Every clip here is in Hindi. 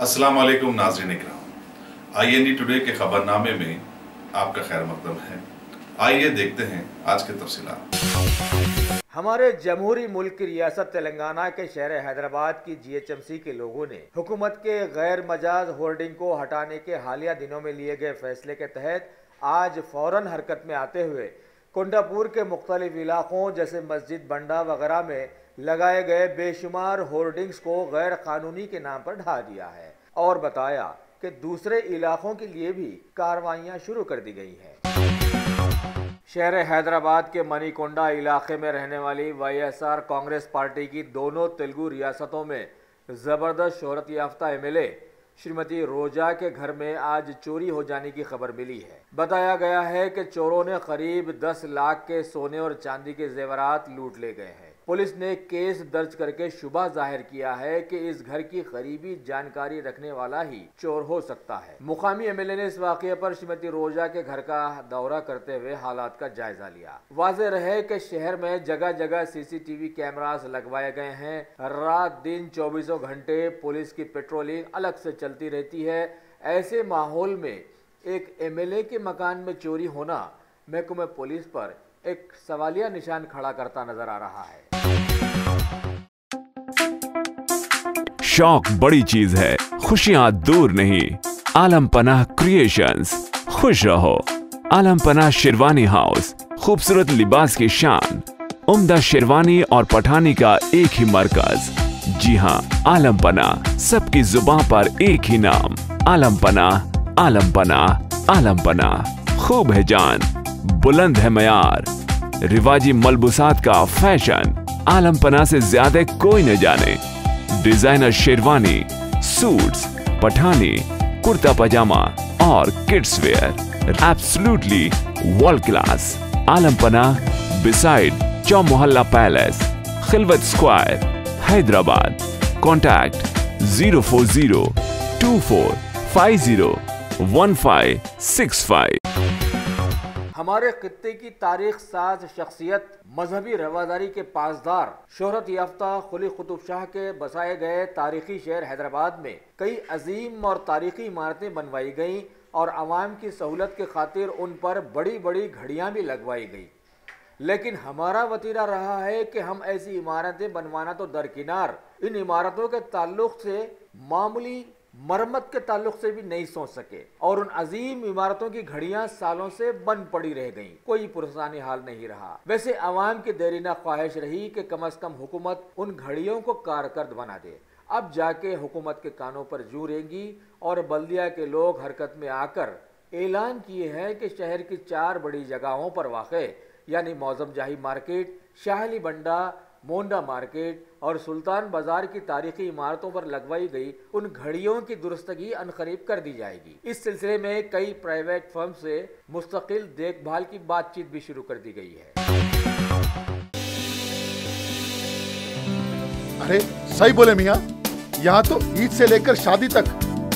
अस्सलाम वालेकुम नाज़रीन इकराम, IND टुडे के खबरनामे में आपका खैर मकदम है। आइए देखते हैं आज के तफसीलात। हमारे जमहूरी मुल्क की रियासत तेलंगाना के शहर हैदराबाद की GHMC के लोगों ने हुकूमत के गैर मजाज होर्डिंग को हटाने के हालिया दिनों में लिए गए फैसले के तहत आज फौरन हरकत में आते हुए कुंडापुर के मुख्तलिफ इलाकों जैसे मस्जिद बंडा वगैरह में लगाए गए बेशुमार होर्डिंग्स को गैर कानूनी के नाम पर ढा दिया है और बताया कि दूसरे इलाकों के लिए भी कार्रवाइयां शुरू कर दी गई हैं। शहर हैदराबाद के मनीकोंडा इलाके में रहने वाली YSR कांग्रेस पार्टी की दोनों तेलुगु रियासतों में ज़बरदस्त शोहरत याफ्ता MLA श्रीमती रोजा के घर में आज चोरी हो जाने की खबर मिली है। बताया गया है कि चोरों ने करीब 10 लाख के सोने और चांदी के जेवरात लूट ले गए हैं। पुलिस ने केस दर्ज करके शुबा जाहिर किया है कि इस घर की करीबी जानकारी रखने वाला ही चोर हो सकता है। मुकामी MLA ने इस वाक़ये पर श्रीमती रोजा के घर का दौरा करते हुए हालात का जायजा लिया। वाज़ेह रहे कि शहर में जगह जगह CCTV कैमरास लगवाए गए हैं। रात दिन 24 घंटे पुलिस की पेट्रोलिंग अलग से चलती रहती है। ऐसे माहौल में एक MLA के मकान में चोरी होना महकमे पुलिस पर एक सवालिया निशान खड़ा करता नजर आ रहा है। शौक बड़ी चीज है, खुशियां दूर नहीं। आलम पनाह क्रिएशंस, खुश रहो। आलम पनाह शेरवानी हाउस, खूबसूरत लिबास की शान, उम्दा शेरवानी और पठानी का एक ही मरकज। जी हाँ, आलम पनाह, सबकी जुबान पर एक ही नाम। आलम पनाह, आलम पनाह, आलम पनाह। खूब है जान, बुलंद है मयार, रिवाजी मलबूसात का फैशन आलम पनाह से ज्यादा कोई न जाने। डिजाइनर शेरवानी, सूट्स, पठानी, कुर्ता पजामा और kids wear absolutely world class. Alam Panah beside Chowmahalla palace, Khilwat square, Hyderabad. Contact 04024501565। हमारे खित्ते की तारीख साज शख्सियत, मजहबी रवादारी के पासदार, शोहरत याफ्ता कुली कुतुब शाह के बसाए गए तारीखी शहर हैदराबाद में कई अजीम और तारीखी इमारतें बनवाई गईं और आवाम की सहूलत के खातिर उन पर बड़ी बड़ी घड़ियां भी लगवाई गई। लेकिन हमारा वतीरा रहा है कि हम ऐसी इमारतें बनवाना तो दरकिनार, इन इमारतों के ताल्लुक से मामूली मरम्मत के ताल्लुक से भी नहीं सोच सके और उन अजीम इमारतों की घड़ियां सालों से बंद पड़ी रह गईं। कोई पुरसानी हाल नहीं रहा। वैसे अवाम की देरीना ख्वाहिश रही कि कम अज कम हुकूमत उन घड़ियों को कारकर्द बना दे। अब जाके हुकूमत के कानों पर जू रेंगी और बल्दिया के लोग हरकत में आकर ऐलान किए हैं कि शहर की 4 बड़ी जगहों पर वाक़े यानी मौजम जाही मार्केट, शाहली बंडा, मोंडा मार्केट और सुल्तान बाजार की तारीखी इमारतों पर लगवाई गई उन घड़ियों की दुरुस्तगी अनकरीब कर दी जाएगी। इस सिलसिले में कई प्राइवेट फर्म से मुस्तकिल देखभाल की बातचीत भी शुरू कर दी गई है। अरे सही बोले मियाँ, यहाँ तो ईद से लेकर शादी तक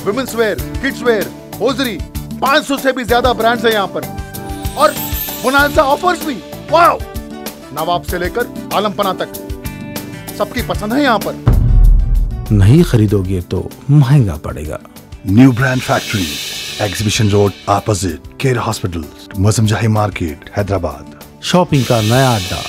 women's wear, kids wear, hosiery 500 से भी ज्यादा ब्रांड्स हैं यहाँ पर और बोनांजा ऑफर्स भी। वाओ! नवाब से लेकर आलम पनाह तक सबकी पसंद है यहाँ पर। नहीं खरीदोगे तो महंगा पड़ेगा। New brand factory, exhibition road opposite केर हॉस्पिटल, मौसम जाही मार्केट, हैदराबाद। शॉपिंग का नया अड्डा।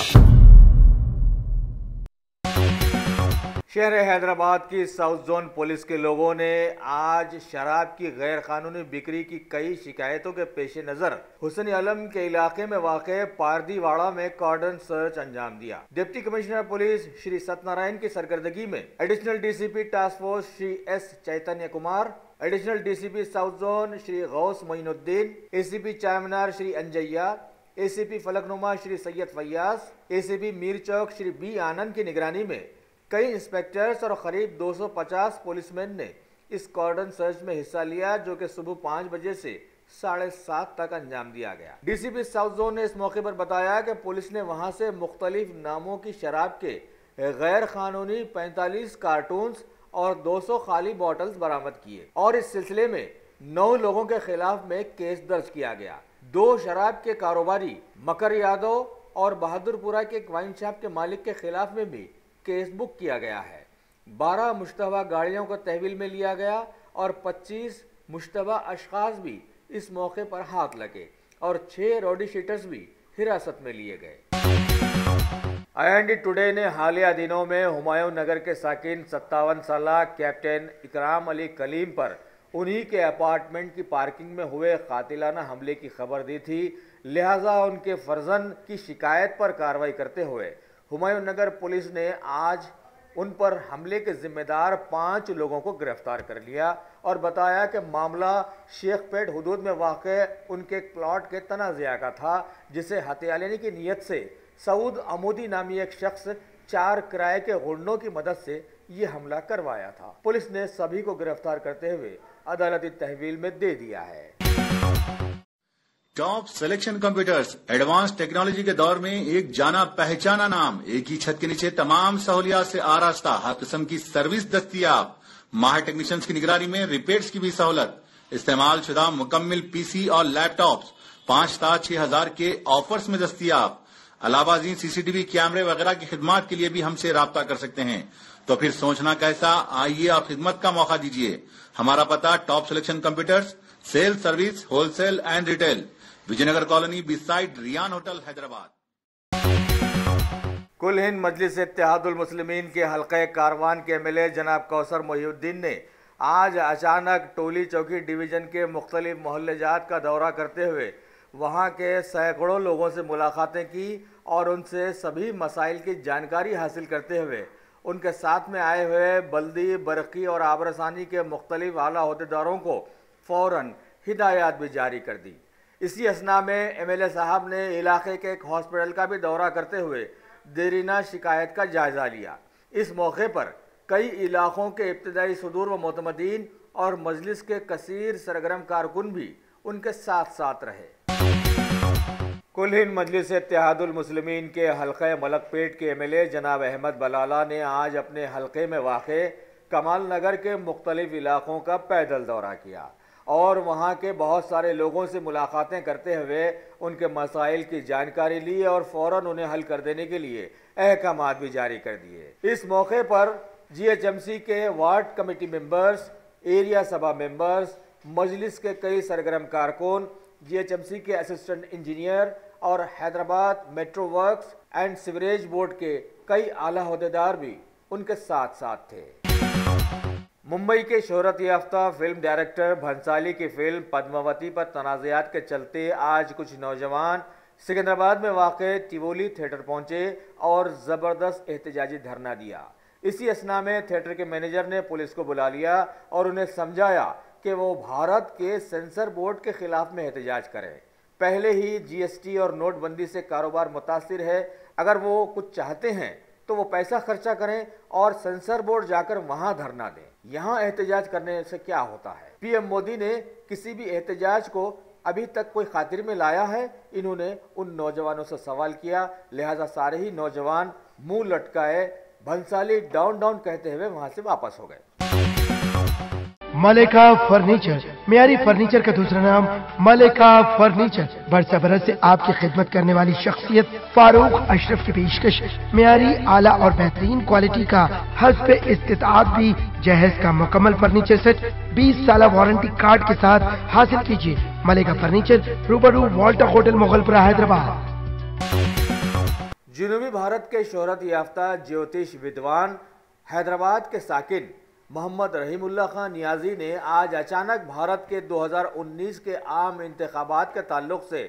शहर हैदराबाद की साउथ जोन पुलिस के लोगों ने आज शराब की गैर कानूनी बिक्री की कई शिकायतों के पेश नजर हुसैन आलम के इलाके में वाक़े पारदीवाड़ा में कॉर्डन सर्च अंजाम दिया। Deputy commissioner police Shri Satyanarayana की सरकर्दगी में additional DCP task force Shri S Chaitanya Kumar, additional DCP south zone Shri Gous Moinuddin, ACP Charminar Shri Anjaiah, ACP Falaknuma Shri Syed Fayaz, ACP Mir Chowk Shri B Anand की निगरानी में कई इंस्पेक्टर्स और करीब 250 पुलिसमैन ने इस कॉर्डन सर्च में हिस्सा लिया, जो कि सुबह 5 बजे से 7:30 तक अंजाम दिया गया। DCP साउथ जोन ने इस मौके पर बताया कि पुलिस ने वहां से मुख्तलिफ नामों की शराब के गैर कानूनी 45 कार्टून्स और 200 खाली बॉटल्स बरामद किए और इस सिलसिले में 9 लोगों के खिलाफ में केस दर्ज किया गया। 2 शराब के कारोबारी मकर यादव और बहादुरपुरा के एक वाइन शॉप के मालिक के खिलाफ में भी केस बुक किया गया है। 12 मुश्तबा गाड़ियों को तहवील में लिया गया और 25 मुश्तबा अशखास भी इस मौके पर हाथ लगे और 6 रॉडी शीटर्स भी हिरासत में लिए गए। IND टुडे ने हालिया दिनों में हुमायूं नगर के साकिन 57 साल कैप्टन इकराम अली कलीम पर उन्हीं के अपार्टमेंट की पार्किंग में हुए कातिलाना हमले की खबर दी थी, लिहाजा उनके फर्जन की शिकायत पर कार्रवाई करते हुए हुमायूं नगर पुलिस ने आज उन पर हमले के जिम्मेदार 5 लोगों को गिरफ्तार कर लिया और बताया कि मामला शेखपेट हुदूद में वाक़े उनके एक प्लॉट के तनाज़ा का था, जिसे हत्या लेने की नीयत से सऊद अमूदी नामी एक शख्स 4 किराए के गुंडों की मदद से ये हमला करवाया था। पुलिस ने सभी को गिरफ्तार करते हुए अदालती तहवील में दे दिया है। Top selection computers advance technology के दौर में एक जाना पहचाना नाम, एक ही छत के नीचे तमाम सहूलियात से आरास्ता, हर किस्म की सर्विस दस्तियाब, माहिर टेक्नीशियंस की निगरानी में रिपेयर्स की भी सहूलत, इस्तेमाल शुदा मुकम्मिल पीसी और लैपटॉप्स 5,6,000 के ऑफर्स में दस्तियाब। अलावा सीसीटीवी कैमरे वगैरह की खिदमत के लिए भी हमसे राब्ता कर सकते हैं। तो फिर सोचना कैसा, आइए आप खिदमत का मौका दीजिए। हमारा पता top selection computers, sale service, wholesale and retail, Vijaynagar colony beside Riyan hotel, Hyderabad. Kul Hind मजलिस इत्तेहादुल मुस्लिमीन के हल्के कारवान के MLA जनाब कौसर मोहिउद्दीन ने आज अचानक टोली चौकी डिवीजन के मुख्तलिफ मोहल्लेजात का दौरा करते हुए वहाँ के सैकड़ों लोगों से मुलाकातें की और उनसे सभी मसाइल की जानकारी हासिल करते हुए उनके साथ में आए हुए बल्दी, बरकी और आबरसानी के मुख्तलिफ आला अहदेदारों को फ़ौरन हिदायत भी जारी कर दी। इसी असना में MLA साहब ने इलाके के एक हॉस्पिटल का भी दौरा करते हुए देरीना शिकायत का जायज़ा लिया। इस मौके पर कई इलाकों के इब्तदाई सदूर व मोतमदीन और मजलिस के कसीर सरगर्म कारकुन भी उनके साथ साथ रहे। कुल हिंद मजलिस इत्तेहादुल मुस्लिमीन के हल्के मलकपेट के MLA जनाब अहमद बलाला ने आज अपने हल्के में वाक़े कमाल नगर के मुख्तलिफ इलाकों का पैदल दौरा किया और वहाँ के बहुत सारे लोगों से मुलाकातें करते हुए उनके मसाइल की जानकारी ली और फ़ौरन उन्हें हल कर देने के लिए अहकामात भी जारी कर दिए। इस मौके पर GHMC के वार्ड कमेटी मेंबर्स, एरिया सभा मेंबर्स, मजलिस के कई सरगर्म कारकुन, GHMC के असिस्टेंट इंजीनियर और Hyderabad metro works and sewerage board के कई आला अहदेदार भी उनके साथ साथ थे। मुंबई के शोहरत याफ्ता फिल्म डायरेक्टर भंसाली की फिल्म पद्मावती पर तनाज़ात के चलते आज कुछ नौजवान सिकंदराबाद में वाक़े टिवोली थिएटर पहुंचे और ज़बरदस्त एहतजाजी धरना दिया। इसी असना में थिएटर के मैनेजर ने पुलिस को बुला लिया और उन्हें समझाया कि वो भारत के सेंसर बोर्ड के खिलाफ में एहतजाज करें। पहले ही GST और नोटबंदी से कारोबार मुतासिर है, अगर वो कुछ चाहते हैं तो वो पैसा खर्चा करें और सेंसर बोर्ड जाकर वहां धरना दें। यहाँ एहतजाज करने से क्या होता है? PM मोदी ने किसी भी एहतजाज को अभी तक कोई खातिर में लाया है? इन्होंने उन नौजवानों से सवाल किया, लिहाजा सारे ही नौजवान मुंह लटकाए भंसाली डाउन डाउन कहते हुए वहां से वापस हो गए। मलेका फर्नीचर, मियारी फर्नीचर का दूसरा नाम मलेका फर्नीचर, बरसा बरस से आपकी खिदमत करने वाली शख्सियत फारूक अशरफ की पेशकश, मियारी आला और बेहतरीन क्वालिटी का हस्ब इस्तिताअत भी जहेज का मुकम्मल फर्नीचर सेट 20 साल वारंटी कार्ड के साथ हासिल कीजिए। मलेका फर्नीचर, रूबरू वॉल्टर होटल, मुगलपुरा, हैदराबाद। जनूबी भारत के शोहरत याफ्ता ज्योतिष विद्वान हैदराबाद के साकिन मोहम्मद रहीमुल्लाह खान नियाजी ने आज अचानक भारत के 2019 के आम इंतखाबात के ताल्लुक से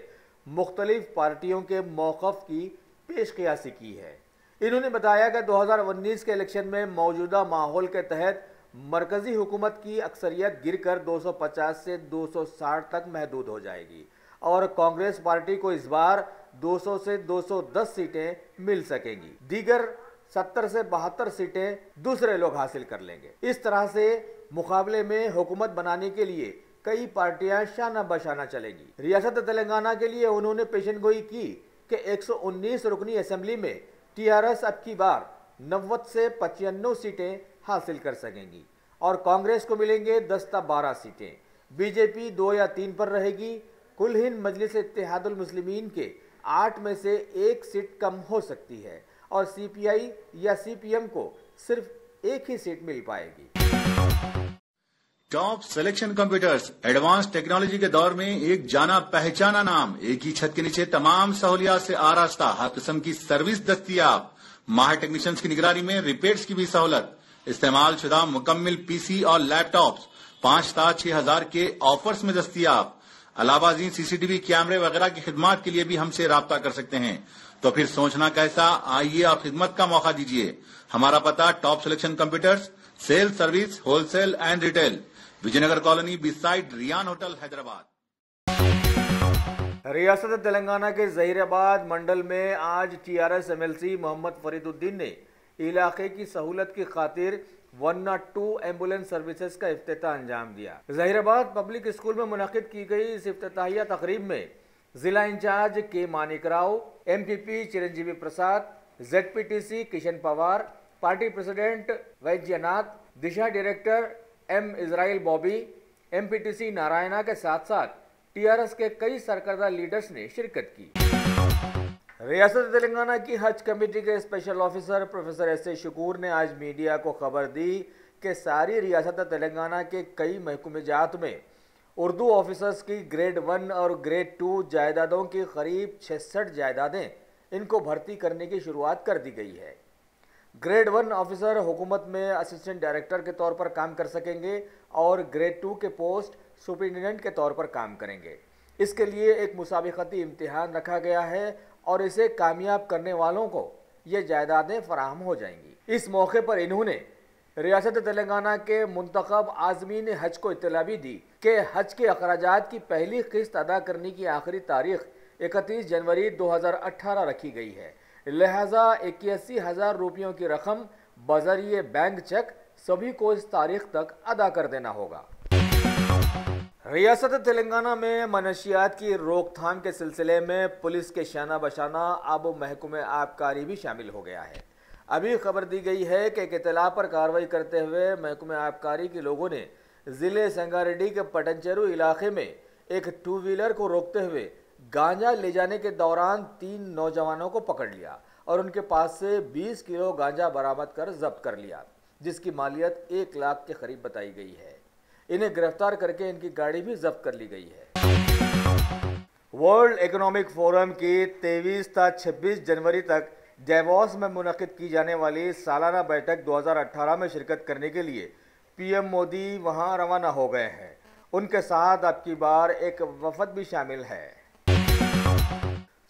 मुख्तलिफ पार्टियों के मौक़िफ़ की पेशकयासी की है। इन्होंने बताया कि 2019 के इलेक्शन में मौजूदा माहौल के तहत मरकज़ी हुकूमत की अक्सरियत गिरकर 250 से 260 तक महदूद हो जाएगी और कांग्रेस पार्टी को इस बार 200 से 210 सीटें मिल सकेंगी। दीगर 70 से 72 सीटें दूसरे लोग हासिल कर लेंगे। इस तरह से मुकाबले में हुकूमत बनाने के लिए कई पार्टियां शाना बशाना चलेगी। रियासत तेलंगाना के लिए उन्होंने पेशनगोई की कि 119 रुकनी असेंबली में TRS अब की बार 90 से 95 सीटें हासिल कर सकेंगी और कांग्रेस को मिलेंगे 10 से 12 सीटें। बीजेपी 2 या 3 पर रहेगी। कुल हिंद मजलिस इत्तेहादुल मुस्लिमीन के 8 में से 1 सीट कम हो सकती है और CPI या CPM को सिर्फ एक ही सीट मिल पाएगी। Top selection computers advance technology के दौर में एक जाना पहचाना नाम, एक ही छत के नीचे तमाम सहूलियात से आरास्ता, हर किस्म की सर्विस दस्तियाब, माहिर टेक्नीशियंस की निगरानी में रिपेयर्स की भी सहूलत, इस्तेमाल शुदा मुकम्मल पीसी और लैपटॉप्स 5 स्टार 6000 के ऑफर्स में दस्तियाब। अलावा सीसीटीवी कैमरे वगैरह की खिदमत के लिए भी हमसे राब्ता कर सकते हैं। तो फिर सोचना कैसा, आइए और खिदमत का मौका दीजिए। हमारा पता top selection computers, sale service, wholesale and retail, Vijaynagar colony beside Riyan hotel, Hyderabad. रियासत तेलंगाना के जहीराबाद मंडल में आज टीआरएस एमएलसी मोहम्मद फरीदुद्दीन ने इलाके की सहूलत की खातिर 102 एम्बुलेंस सर्विसेज का इफ्तिताह अंजाम दिया। जहीराबाद पब्लिक स्कूल में मुनक्किद की गई इस इफ्तिताहिया तकरीब में जिला in charge K Manik Rao, MPP Chiranjeevi Prasad, ZPTC Kishan Pawar, party president Vaidyanath, Disha director M Israel Bobby, MPTC Narayana के साथ साथ टीआरएस के कई सरकर्दा लीडर्स ने शिरकत की। रियासत तेलंगाना की हज कमेटी के special officer professor S A. Shakoor ने आज मीडिया को खबर दी कि सारी रियासत तेलंगाना के कई महकूमजात में उर्दू ऑफिसर्स की ग्रेड 1 और ग्रेड 2 जायदादों की करीब 66 जायदादें इनको भर्ती करने की शुरुआत कर दी गई है। ग्रेड 1 ऑफिसर हुकूमत में असिस्टेंट डायरेक्टर के तौर पर काम कर सकेंगे और ग्रेड 2 के पोस्ट सुपरिटेंडेंट के तौर पर काम करेंगे। इसके लिए एक मुसाबिकती इम्तिहान रखा गया है और इसे कामयाब करने वालों को ये जायदादें फराहम हो जाएंगी। इस मौके पर इन्होंने रियासत तेलंगाना के मुंतखब आज़मीन हज को इत्तला भी दी कि हज के अखराजात की पहली किस्त अदा करने की आखिरी तारीख 31 जनवरी 2018 रखी गई है। लिहाजा 81,000 रुपयों की रकम बजरिए बैंक चेक सभी को इस तारीख तक अदा कर देना होगा। रियासत तेलंगाना में मनशियात की रोकथाम के सिलसिले में पुलिस के शाना बशाना अब महकमे आबकारी भी शामिल हो गया है। अभी खबर दी गई है कि एक इत्तला पर कार्रवाई करते हुए महकमे आबकारी के लोगों ने जिले संगारेड्डी के पटनचेरू इलाके में एक 2 व्हीलर को रोकते हुए गांजा ले जाने के दौरान 3 नौजवानों को पकड़ लिया और उनके पास से 20 किलो गांजा बरामद कर जब्त कर लिया, जिसकी मालियत 1 लाख के करीब बताई गई है। इन्हें गिरफ्तार करके इनकी गाड़ी भी जब्त कर ली गई है। वर्ल्ड इकोनॉमिक फोरम की 23 से 26 जनवरी तक डेवोस में मुनक्किद की जाने वाली सालाना बैठक 2018 में शिरकत करने के लिए पीएम मोदी वहां रवाना हो गए हैं। उनके साथ अब की बार एक वफद भी शामिल है।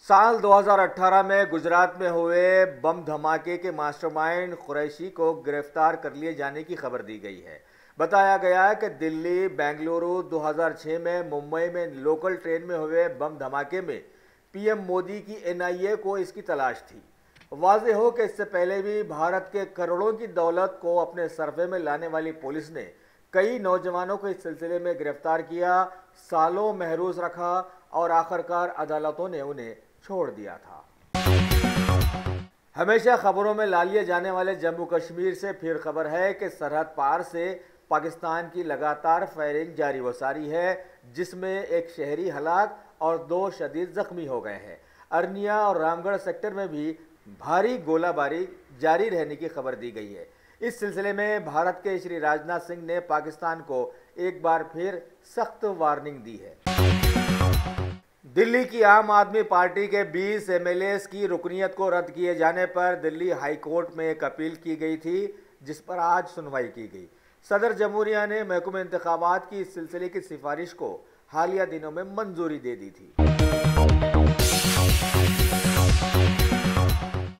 साल 2018 में गुजरात में हुए बम धमाके के मास्टरमाइंड कुरैशी को गिरफ्तार कर लिए जाने की खबर दी गई है। बताया गया है कि दिल्ली बेंगलुरु 2006 में मुंबई में लोकल ट्रेन में हुए बम धमाके में पीएम मोदी की एनआईए को इसकी तलाश थी। वाज़ेह हो कि इससे पहले भी भारत के करोड़ों की दौलत को अपने सरफे में लाने वाली पुलिस ने कई नौजवानों को इस सिलसिले में गिरफ्तार किया, सालों महरूज रखा और आखिरकार अदालतों ने उन्हें छोड़ दिया था। हमेशा खबरों में ला लिए जाने वाले जम्मू कश्मीर से फिर खबर है कि सरहद पार से पाकिस्तान की लगातार फायरिंग जारी व सारी है, जिसमें एक शहरी हलाक और 2 शदीद जख्मी हो गए हैं। अरनिया और रामगढ़ सेक्टर में भी भारी गोलाबारी जारी रहने की खबर दी गई है। इस सिलसिले में भारत के श्री राजनाथ सिंह ने पाकिस्तान को एक बार फिर सख्त वार्निंग दी है। दिल्ली की आम आदमी पार्टी के 20 एमएलएस की रुकनीयत को रद्द किए जाने पर दिल्ली हाई कोर्ट में एक अपील की गई थी, जिस पर आज सुनवाई की गई। सदर जमहूरिया ने महकमे इंतखाबात की इस सिलसिले की सिफारिश को हालिया दिनों में मंजूरी दे दी थी।